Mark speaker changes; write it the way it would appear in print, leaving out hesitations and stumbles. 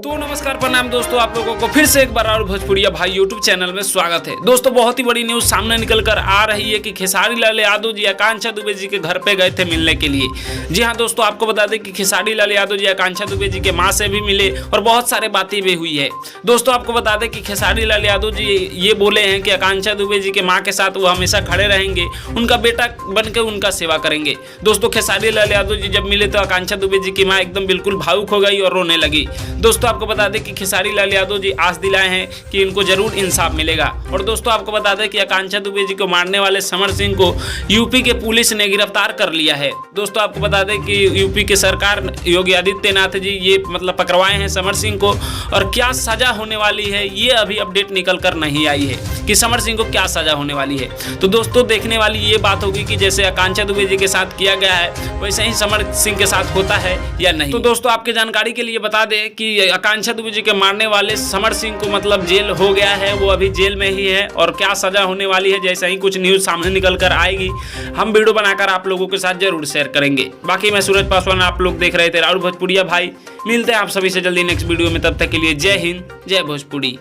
Speaker 1: तो नमस्कार प्रणाम दोस्तों, आप लोगों को फिर से एक बार और भोजपुरिया भाई यूट्यूब चैनल में स्वागत है। दोस्तों बहुत ही बड़ी न्यूज़ सामने निकल कर आ रही है कि खेसारी लाल यादव जी आकांक्षा दुबे जी के घर पे गए थे मिलने के लिए। जी हाँ दोस्तों, आपको बता दें कि खेसारी लाल यादव जी आकांक्षा दुबे जी के माँ से भी मिले और बहुत सारे बातें भी हुई है। दोस्तों आपको बता दें कि खेसारी लाल यादव जी ये बोले हैं कि आकांक्षा दुबे जी के माँ के साथ वो हमेशा खड़े रहेंगे, उनका बेटा बन के उनका सेवा करेंगे। दोस्तों खेसारी लाल यादव जी जब मिले तो आकांक्षा दुबे जी की माँ एकदम बिल्कुल भावुक हो गई और रोने लगी। दोस्तों आपको बता दें कि खेसारी लाल यादव जी आस दिलाए हैं कि इनको जरूर इंसाफ मिलेगा। और दोस्तों आपको बता दें कि आकांक्षा दुबे जी को मारने वाले समर सिंह को यूपी के पुलिस ने गिरफ्तार कर लिया है। दोस्तों आपको बता दें कि यूपी के सरकार योगी आदित्यनाथ जी ये पकड़वाए हैं समर सिंह को, और क्या सजा होने वाली है ये अभी अपडेट निकल कर नहीं आई है कि समर सिंह को क्या सजा होने वाली है। तो दोस्तों देखने वाली ये बात होगी कि जैसे आकांक्षा दुबे जी के साथ किया गया है वैसे ही समर सिंह के साथ होता है या नहीं। तो दोस्तों आपके जानकारी के लिए बता दें कि आकांक्षा दुबे जी के मारने वाले समर सिंह को जेल हो गया है, वो अभी जेल में ही है, और क्या सजा होने वाली है जैसे ही कुछ न्यूज़ सामने निकल कर आएगी हम वीडियो बनाकर आप लोगों के साथ जरूर शेयर करेंगे। बाकी मैं सूरज पासवान, आप लोग देख रहे थे राहुल भोजपुरिया भाई। मिलते हैं आप सभी से जल्दी नेक्स्ट वीडियो में, तब तक के लिए जय हिंद जय भोजपुरी।